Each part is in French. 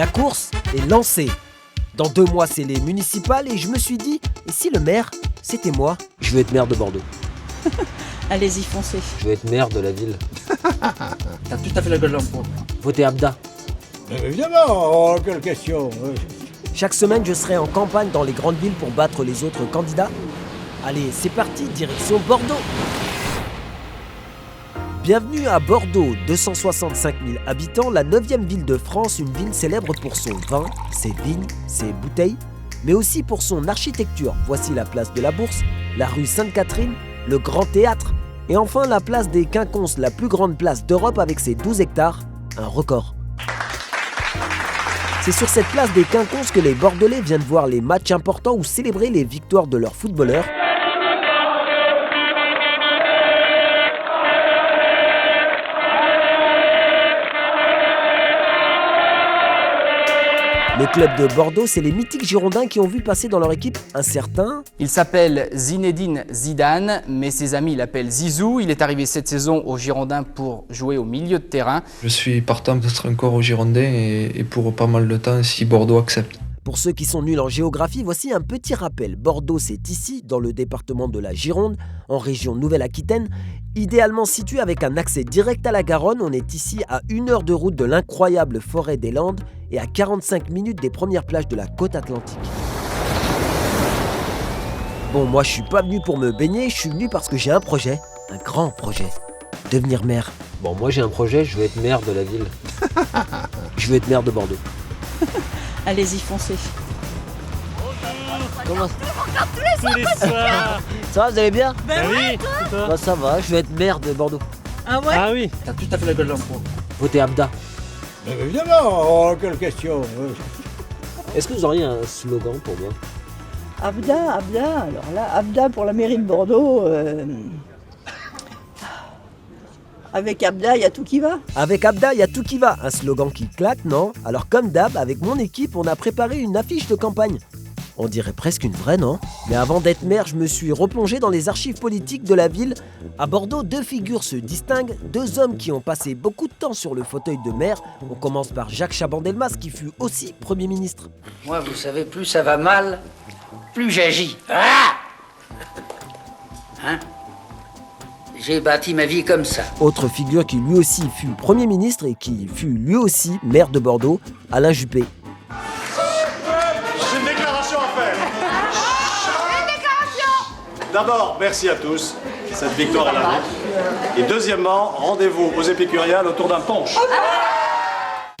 La course est lancée. Dans 2 mois, c'est les municipales et je me suis dit, et si le maire, c'était moi? Je veux être maire de Bordeaux. Allez-y, foncez. Je veux être maire de la ville. T'as tout à fait la gueule d'emploi. Voter Abda. Évidemment, oh, quelle question. Chaque semaine, je serai en campagne dans les grandes villes pour battre les autres candidats. Allez, c'est parti, direction Bordeaux. Bienvenue à Bordeaux, 265 000 habitants, la 9e ville de France, une ville célèbre pour son vin, ses vignes, ses bouteilles, mais aussi pour son architecture. Voici la place de la Bourse, la rue Sainte-Catherine, le Grand Théâtre et enfin la place des Quinconces, la plus grande place d'Europe avec ses 12 hectares, un record. C'est sur cette place des Quinconces que les Bordelais viennent voir les matchs importants ou célébrer les victoires de leurs footballeurs. Le club de Bordeaux, c'est les mythiques Girondins qui ont vu passer dans leur équipe un certain... Il s'appelle Zinedine Zidane, mais ses amis l'appellent Zizou. Il est arrivé cette saison aux Girondins pour jouer au milieu de terrain. Je suis partant peut-être encore aux Girondins et pour pas mal de temps si Bordeaux accepte. Pour ceux qui sont nuls en géographie, voici un petit rappel. Bordeaux, c'est ici, dans le département de la Gironde, en région Nouvelle-Aquitaine. Idéalement situé avec un accès direct à la Garonne, on est ici à 1 heure de route de l'incroyable forêt des Landes et à 45 minutes des premières plages de la côte atlantique. Bon, moi je suis pas venu pour me baigner, je suis venu parce que j'ai un projet, un grand projet, devenir maire. Bon, moi j'ai un projet, je veux être maire de la ville. Je veux être maire de Bordeaux. Allez-y, foncez. Comment Tous les soirs. ça va, vous allez bien? Ben oui. Toi Bah ça va, je veux être maire de Bordeaux. Ah ouais? Ah oui. T'as tout à fait la gueule d'emploi. Voter Abda. Évidemment, oh, quelle question. Est-ce que vous auriez un slogan pour moi? Abda. Alors là, Abda pour la mairie de Bordeaux. Avec Abda, il y a tout qui va. Avec Abda, il y a tout qui va. Un slogan qui claque, non? Alors comme d'hab, avec mon équipe, on a préparé une affiche de campagne. On dirait presque une vraie, non? Mais avant d'être maire, je me suis replongé dans les archives politiques de la ville. À Bordeaux, 2 figures se distinguent, 2 hommes qui ont passé beaucoup de temps sur le fauteuil de maire. On commence par Jacques Chaban-Delmas, qui fut aussi Premier ministre. Moi, vous savez, plus ça va mal, plus j'agis. Ah hein? J'ai bâti ma vie comme ça. Autre figure qui lui aussi fut Premier ministre et qui fut lui aussi maire de Bordeaux, Alain Juppé. J'ai une déclaration à faire. Une déclaration. D'abord, merci à tous. Cette victoire est la nôtre. Et deuxièmement, rendez-vous aux Épicuriales autour d'un punch.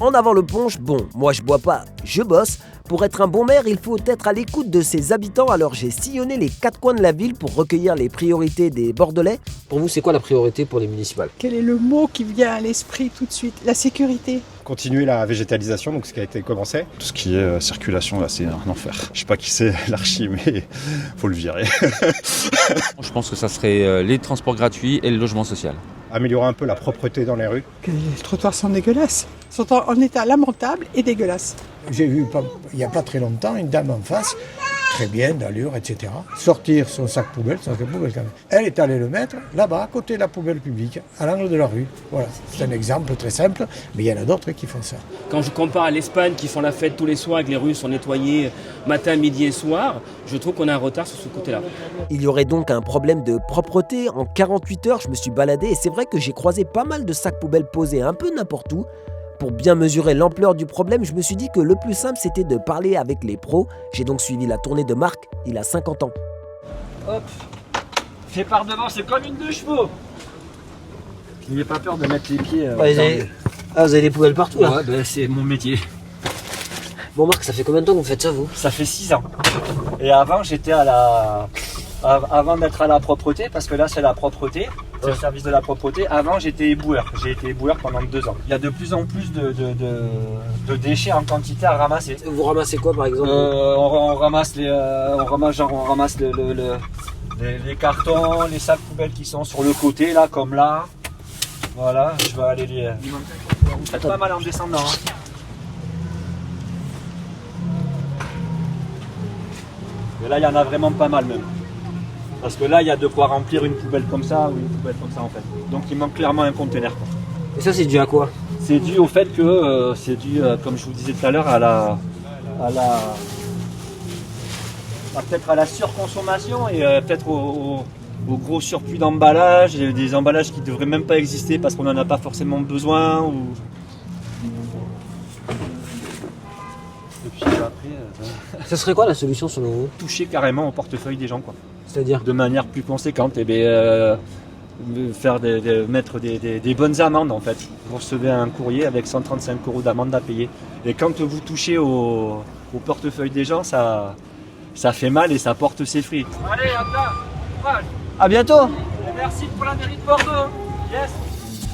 En avant le punch, bon, moi je bois pas, je bosse. Pour être un bon maire, il faut être à l'écoute de ses habitants, alors j'ai sillonné les 4 coins de la ville pour recueillir les priorités des Bordelais. Pour vous, c'est quoi la priorité pour les municipales? Quel est le mot qui vient à l'esprit tout de suite? La sécurité. Continuer la végétalisation, donc ce qui a été commencé. Tout ce qui est circulation, là, c'est un enfer. Je sais pas qui c'est l'archi, mais faut le virer. Je pense que ça serait les transports gratuits et le logement social. Améliorer un peu la propreté dans les rues. Que les trottoirs sont dégueulasses. Ils sont en état lamentable et dégueulasse. J'ai vu il n'y a pas très longtemps une dame en face, très bien, d'allure, etc. Sortir son sac poubelle quand même. Elle est allée le mettre là-bas, à côté de la poubelle publique, à l'angle de la rue. Voilà, c'est un exemple très simple, mais il y en a d'autres qui font ça. Quand je compare à l'Espagne qui font la fête tous les soirs et que les rues sont nettoyées matin, midi et soir, je trouve qu'on a un retard sur ce côté-là. Il y aurait donc un problème de propreté. En 48 heures, je me suis baladé et c'est vrai que j'ai croisé pas mal de sacs poubelles posés un peu n'importe où. Pour bien mesurer l'ampleur du problème, je me suis dit que le plus simple, c'était de parler avec les pros. J'ai donc suivi la tournée de Marc, il a 50 ans. Hop. Fais par devant, c'est comme une 2 chevaux. N'ayez pas peur de mettre les pieds. Vous avez des poubelles partout là? Ouais, ben, c'est mon métier. Bon Marc, ça fait combien de temps que vous faites ça vous? Ça fait 6 ans. Et avant, j'étais avant d'être à la propreté, parce que là c'est la propreté, c'est le service de la propreté. Avant j'étais éboueur, j'ai été éboueur pendant 2 ans. Il y a de plus en plus de déchets en quantité à ramasser. Vous ramassez quoi par exemple? On ramasse les cartons, les sacs poubelles qui sont sur le côté là, comme là. Voilà, je vais aller les. Vous faites pas mal en descendant. Hein. Et là il y en a vraiment pas mal même. Parce que là, il y a de quoi remplir une poubelle comme ça ou une poubelle comme ça en fait. Donc il manque clairement un conteneur. Et ça, c'est dû à quoi? C'est dû au fait que, comme je vous disais tout à l'heure, peut-être à la surconsommation et peut-être au gros surplus d'emballage, des emballages qui ne devraient même pas exister parce qu'on n'en a pas forcément besoin. Et puis après, Ce serait quoi la solution selon vous? toucher carrément au portefeuille des gens, quoi. C'est-à-dire? De manière plus conséquente, mettre des bonnes amendes en fait. Vous recevez un courrier avec 135 € d'amende à payer. Et quand vous touchez au portefeuille des gens, ça fait mal et ça porte ses fruits. Allez, Anta, courage. À bientôt. Et merci pour la mairie de Bordeaux. Yes.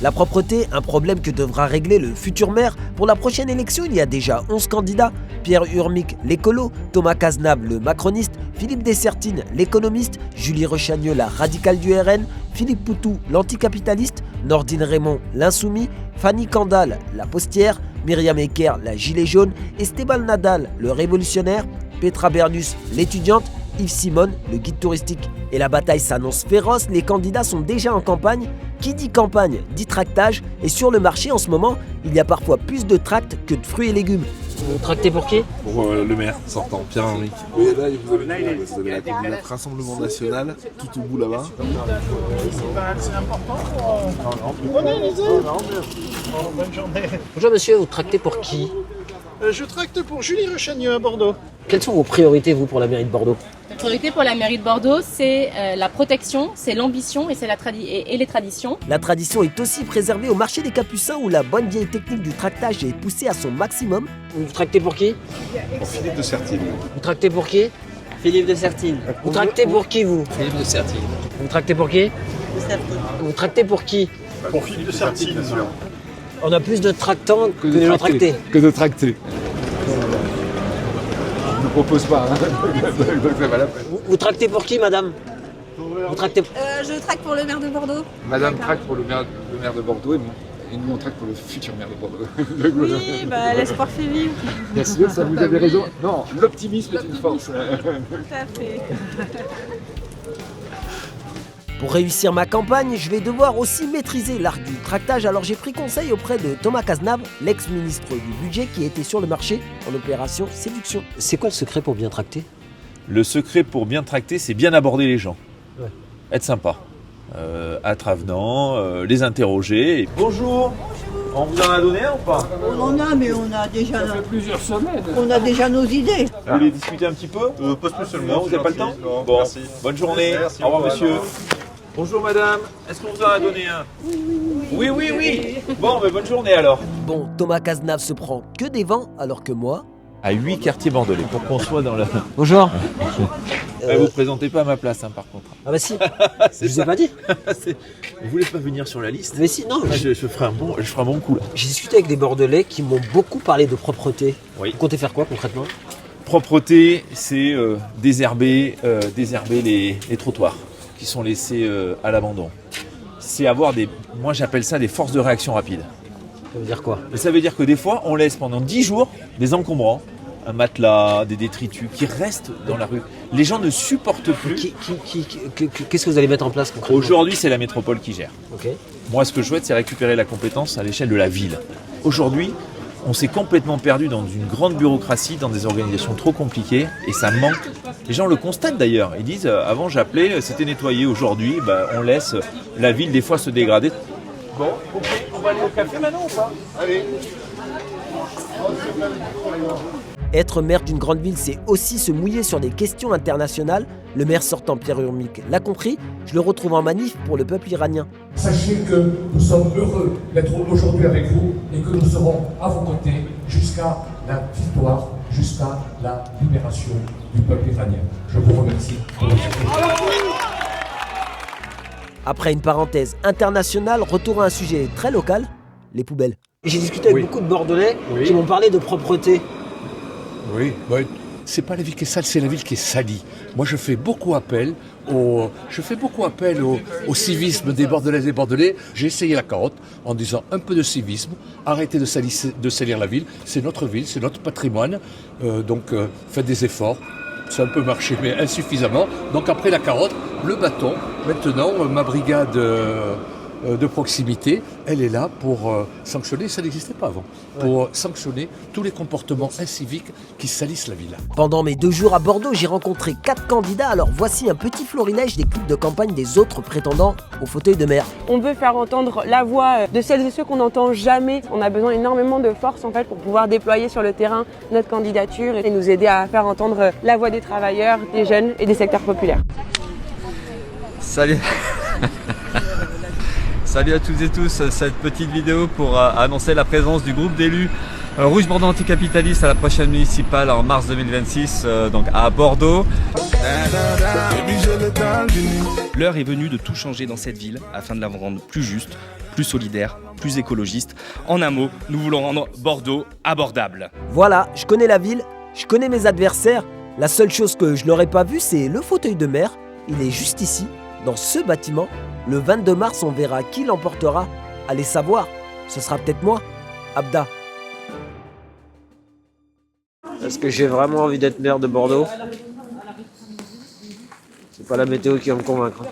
La propreté, un problème que devra régler le futur maire. Pour la prochaine élection, il y a déjà 11 candidats. Pierre Urmic, l'écolo, Thomas Cazenave, le macroniste, Philippe Dessertine, l'économiste, Julie Rechagneux, la radicale du RN, Philippe Poutou, l'anticapitaliste, Nordine Raymond, l'insoumis, Fanny Candal, la postière, Myriam Ecker, la gilet jaune, Esteban Nadal, le révolutionnaire, Petra Bernus, l'étudiante, Yves Simon, le guide touristique. Et la bataille s'annonce féroce, les candidats sont déjà en campagne. Qui dit campagne dit tractage, et sur le marché en ce moment, il y a parfois plus de tracts que de fruits et légumes. Vous tractez pour qui? Pour le maire sortant, Pierre Henry. Oui, là, vous avez notre Rassemblement National, tout au bout là-bas. C'est important pour... Bonne journée. Bonjour monsieur, vous tractez pour qui? Je tracte pour Julie Rechagneux à Bordeaux. Quelles sont vos priorités, vous, pour la mairie de Bordeaux? La priorité pour la mairie de Bordeaux, c'est la protection, c'est l'ambition et c'est et les traditions. La tradition est aussi préservée au marché des Capucins où la bonne vieille technique du tractage est poussée à son maximum. Vous tractez pour qui? Pour Philippe Dessertine. Vous tractez pour qui? Philippe Dessertine. Vous tractez pour qui, vous? Philippe Dessertine. Vous tractez pour qui? Vous tractez pour qui? Pour Philippe Dessertine. On a plus de tractants que de gens tractés. Que de tractés. Je ne propose pas. Vous tractez pour qui, madame? Vous tractez... Je traque pour le maire de Bordeaux. Madame traque pour le maire de Bordeaux et nous on traque pour le futur maire de Bordeaux. Oui, l'espoir fait vivre. Bien sûr, ça vous avez raison. Non, l'optimisme est une force. Tout à fait. Pour réussir ma campagne, je vais devoir aussi maîtriser l'art du tractage, alors j'ai pris conseil auprès de Thomas Cazenave, l'ex-ministre du budget qui était sur le marché en opération séduction. C'est quoi le secret pour bien tracter? Le secret pour bien tracter, c'est bien aborder les gens. Ouais. Être sympa, être avenant, les interroger. Bonjour. On vous en a donné un ou pas? On en a, mais on a déjà... Ça fait plusieurs semaines. On a déjà nos idées. Vous voulez discuter un petit peu? Pas spécialement. Non, vous n'avez pas le temps? Non, bon, merci. Bonne journée. Merci, au revoir, au revoir. monsieur. Bonjour madame, est-ce qu'on vous en a donné un? Oui. Bon, mais bonne journée alors. Bon, Thomas Cazenave se prend que des vents, alors que moi... À 8 quartiers bordelais, pour qu'on soit dans le... Bonjour. Vous présentez pas à ma place, hein, par contre. Ah bah si, je vous ai pas dit. Vous voulez pas venir sur la liste? Mais si, non. Je ferai un bon coup là. J'ai discuté avec des Bordelais qui m'ont beaucoup parlé de propreté. Oui. Vous comptez faire quoi concrètement? Propreté, c'est désherber les trottoirs qui sont laissés à l'abandon. C'est avoir moi j'appelle ça des forces de réaction rapide. Ça veut dire quoi? Ça veut dire que des fois, on laisse pendant 10 jours des encombrants, un matelas, des détritus qui restent dans la rue. Les gens ne supportent plus. Qu'est-ce que vous allez mettre en place concrètement? Aujourd'hui, c'est la métropole qui gère. Ok. Moi, ce que je souhaite, c'est récupérer la compétence à l'échelle de la ville. Aujourd'hui, on s'est complètement perdu dans une grande bureaucratie, dans des organisations trop compliquées, et ça manque. Les gens le constatent d'ailleurs. Ils disent, avant j'appelais, c'était nettoyé. Aujourd'hui, on laisse la ville des fois se dégrader. Bon, ok, on va aller au café maintenant ou pas? Allez. Être maire d'une grande ville, c'est aussi se mouiller sur des questions internationales. Le maire sortant, Pierre Urmic, l'a compris. Je le retrouve en manif pour le peuple iranien. Sachez que nous sommes heureux d'être aujourd'hui avec vous et que nous serons à vos côtés jusqu'à la victoire, jusqu'à la libération du peuple iranien. Je vous remercie pour votre attention. Après une parenthèse internationale, retour à un sujet très local, les poubelles. J'ai discuté avec beaucoup de Bordelais qui m'ont parlé de propreté. Oui, c'est pas la ville qui est sale, c'est la ville qui est salie. Moi, je fais beaucoup appel au civisme des Bordelaises et des Bordelais. J'ai essayé la carotte en disant un peu de civisme, arrêtez de salir la ville. C'est notre ville, c'est notre patrimoine. Donc, faites des efforts. Ça a un peu marché, mais insuffisamment. Donc après la carotte, le bâton. Maintenant, ma brigade de proximité, elle est là pour sanctionner, ça n'existait pas avant, pour sanctionner tous les comportements inciviques qui salissent la ville. Pendant mes 2 jours à Bordeaux, j'ai rencontré 4 candidats, alors voici un petit florilège des clips de campagne des autres prétendants au fauteuil de maire. On veut faire entendre la voix de celles et ceux qu'on n'entend jamais. On a besoin énormément de force en fait pour pouvoir déployer sur le terrain notre candidature et nous aider à faire entendre la voix des travailleurs, des jeunes et des secteurs populaires. Salut. Salut à toutes et tous, cette petite vidéo pour annoncer la présence du groupe d'élus Rouge Bordeaux Anticapitaliste à la prochaine municipale en mars 2026, donc à Bordeaux. L'heure est venue de tout changer dans cette ville afin de la rendre plus juste, plus solidaire, plus écologiste. En un mot, nous voulons rendre Bordeaux abordable. Voilà, je connais la ville, je connais mes adversaires. La seule chose que je n'aurais pas vue, c'est le fauteuil de maire. Il est juste ici, dans ce bâtiment. Le 22 mars, on verra qui l'emportera. Allez savoir, ce sera peut-être moi, Abda. Est-ce que j'ai vraiment envie d'être maire de Bordeaux? C'est pas la météo qui va me convaincre.